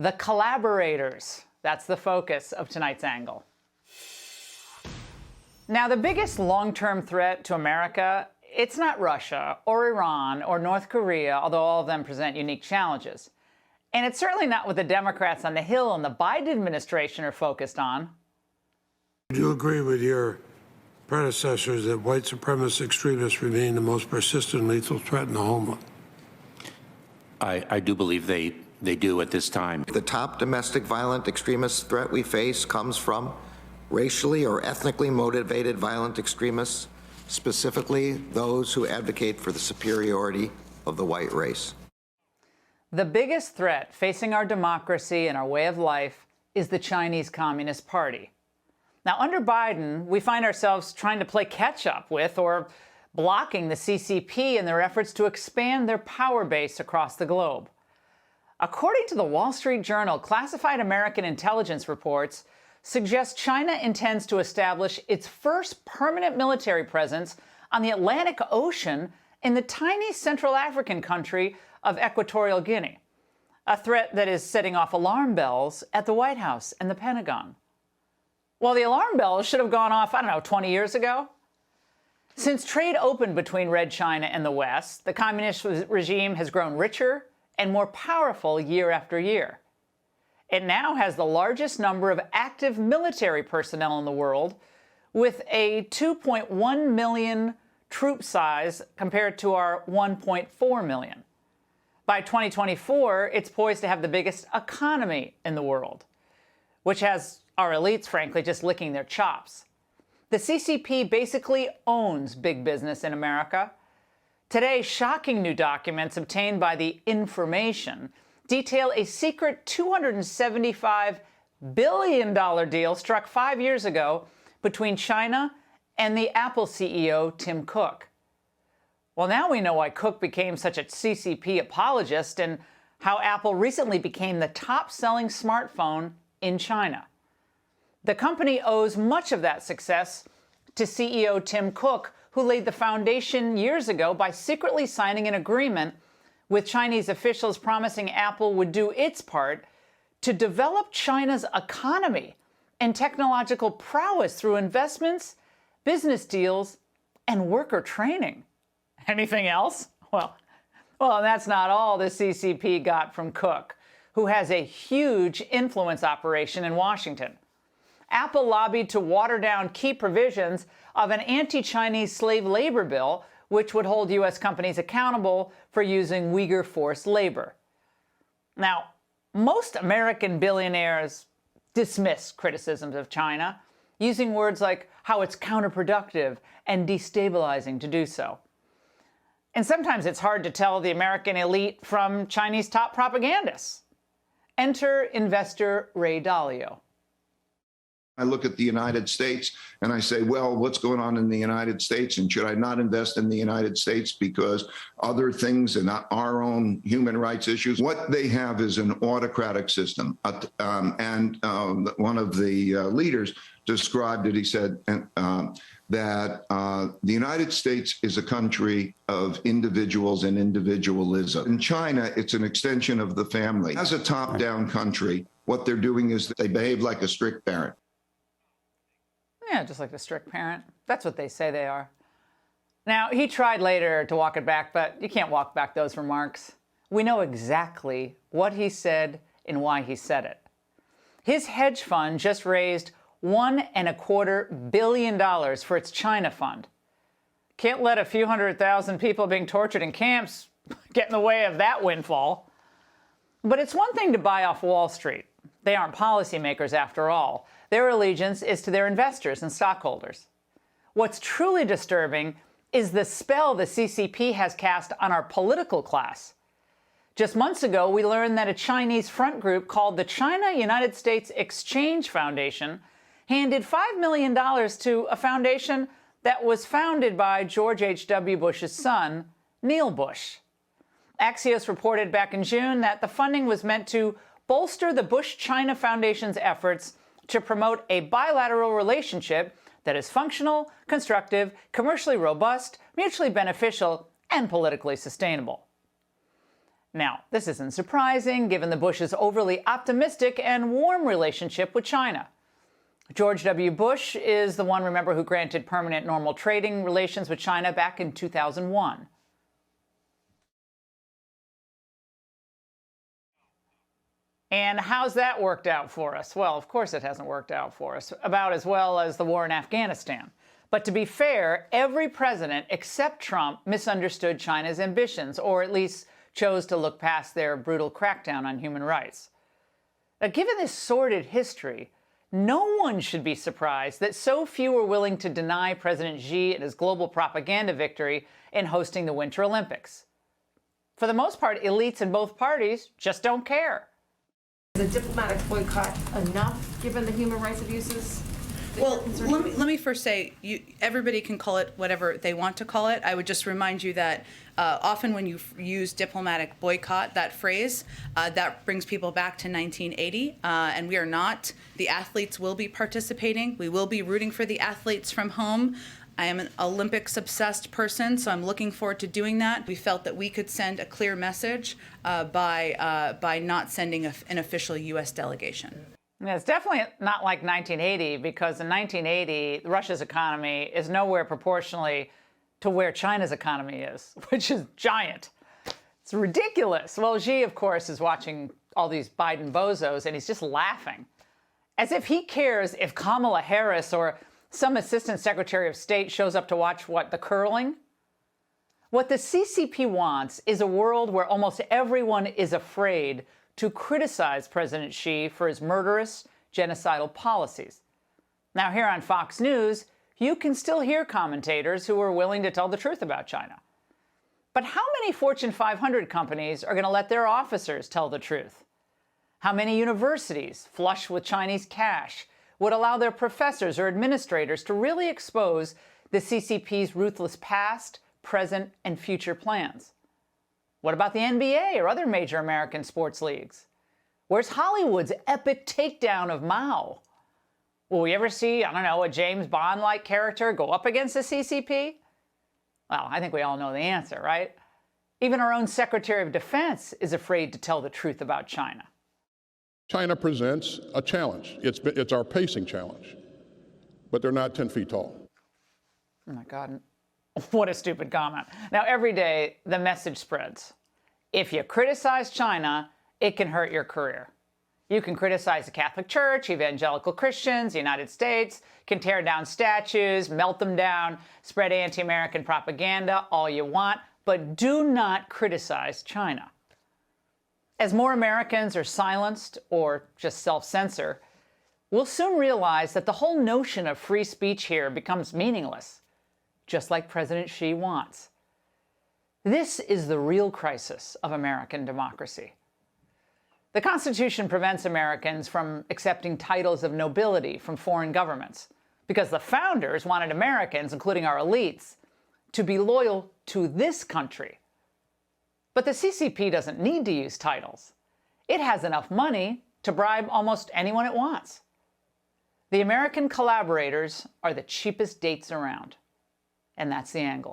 The collaborators. That's the focus of tonight's angle. Now, the biggest long-term threat to America, it's not Russia or Iran or North Korea, although all of them present unique challenges. And it's certainly not what the Democrats on the Hill and the Biden administration are focused on. Do you agree with your predecessors that white supremacist extremists remain the most persistent lethal threat in the homeland? I do believe they do at this time. The top domestic violent extremist threat we face comes from racially or ethnically motivated violent extremists, specifically those who advocate for the superiority of the white race. The biggest threat facing our democracy and our way of life is the Chinese Communist Party. Now, under Biden, we find ourselves trying to play catch-up with or blocking the CCP in their efforts to expand their power base across the globe. According to the Wall Street Journal, classified American intelligence reports suggest China intends to establish its first permanent military presence on the Atlantic Ocean in the tiny Central African country of Equatorial Guinea, a threat that is setting off alarm bells at the White House and the Pentagon. Well, the alarm bells should have gone off, 20 years ago. Since trade opened between Red China and the West, the communist regime has grown richer and more powerful year after year. It now has the largest number of active military personnel in the world, with a 2.1 million troop size compared to our 1.4 million. By 2024, it's poised to have the biggest economy in the world, which has our elites, frankly, just licking their chops. The CCP basically owns big business in America. Today, shocking new documents obtained by The Information detail a secret $275 billion deal struck 5 years ago between China and the Apple CEO, Tim Cook. Well, now we know why Cook became such a CCP apologist and how Apple recently became the top-selling smartphone in China. The company owes much of that success to CEO Tim Cook, who laid the foundation years ago by secretly signing an agreement with Chinese officials promising Apple would do its part to develop China's economy and technological prowess through investments, business deals, and worker training. Anything else? Well, that's not all the CCP got from Cook, who has a huge influence operation in Washington. Apple lobbied to water down key provisions of an anti-Chinese slave labor bill, which would hold U.S. companies accountable for using Uyghur forced labor. Now, most American billionaires dismiss criticisms of China, using words like how it's counterproductive and destabilizing to do so. And sometimes it's hard to tell the American elite from Chinese top propagandists. Enter investor Ray Dalio. I look at the United States and I say, well, what's going on in the United States? And should I not invest in the United States because other things and not our own human rights issues? What they have is an autocratic system. And one of the leaders described it. He said that the United States is a country of individuals and individualism. In China, it's an extension of the family. As a top-down country, what they're doing is they behave like a strict parent. Yeah, just like the strict parent. That's what they say they are. Now, he tried later to walk it back, but you can't walk back those remarks. We know exactly what he said and why he said it. His hedge fund just raised $1.25 billion for its China fund. Can't let a few 100,000 people being tortured in camps get in the way of that windfall. But it's one thing to buy off Wall Street. They aren't policymakers after all. Their allegiance is to their investors and stockholders. What's truly disturbing is the spell the CCP has cast on our political class. Just months ago, we learned that a Chinese front group called the China-United States Exchange Foundation handed $5 million to a foundation that was founded by George H.W. Bush's son, Neil Bush. Axios reported back in June that the funding was meant to bolster the Bush-China Foundation's efforts to promote a bilateral relationship that is functional, constructive, commercially robust, mutually beneficial, and politically sustainable. Now, this isn't surprising given the Bush's overly optimistic and warm relationship with China. George W. Bush is the one, remember, who granted permanent normal trading relations with China back in 2001. And how's that worked out for us? Well, of course it hasn't worked out for us, about as well as the war in Afghanistan. But to be fair, every president except Trump misunderstood China's ambitions, or at least chose to look past their brutal crackdown on human rights. Now, given this sordid history, no one should be surprised that so few are willing to deny President Xi and his global propaganda victory in hosting the Winter Olympics. For the most part, elites in both parties just don't care. Is a diplomatic boycott enough, given the human rights abuses? Well, let me first say, everybody can call it whatever they want to call it. I would just remind you that often when you use diplomatic boycott, that phrase, that brings people back to 1980, and we are not. The athletes will be participating. We will be rooting for the athletes from home. I am an Olympics-obsessed person, so I'm looking forward to doing that. We felt that we could send a clear message by not sending an official U.S. delegation. Yeah, it's definitely not like 1980, because in 1980, Russia's economy is nowhere proportionally to where China's economy is, which is giant. It's ridiculous. Well, Xi, of course, is watching all these Biden bozos, and he's just laughing, as if he cares if Kamala Harris or some assistant secretary of state shows up to watch, what, the curling? What the CCP wants is a world where almost everyone is afraid to criticize President Xi for his murderous, genocidal policies. Now, here on Fox News, you can still hear commentators who are willing to tell the truth about China. But how many Fortune 500 companies are going to let their officers tell the truth? How many universities, flush with Chinese cash, would allow their professors or administrators to really expose the CCP's ruthless past, present, and future plans? What about the NBA or other major American sports leagues? Where's Hollywood's epic takedown of Mao? Will we ever see, I don't know, a James Bond-like character go up against the CCP? Well, I think we all know the answer, right? Even our own Secretary of Defense is afraid to tell the truth about China. China presents a challenge. It's our pacing challenge, but they're not 10 feet tall. Oh my God, what a stupid comment. Now, every day, the message spreads. If you criticize China, it can hurt your career. You can criticize the Catholic Church, evangelical Christians, the United States, can tear down statues, melt them down, spread anti-American propaganda, all you want, but do not criticize China. As more Americans are silenced or just self-censor, we'll soon realize that the whole notion of free speech here becomes meaningless, just like President Xi wants. This is the real crisis of American democracy. The Constitution prevents Americans from accepting titles of nobility from foreign governments because the founders wanted Americans, including our elites, to be loyal to this country. But the CCP doesn't need to use titles. It has enough money to bribe almost anyone it wants. The American collaborators are the cheapest dates around. And that's the angle.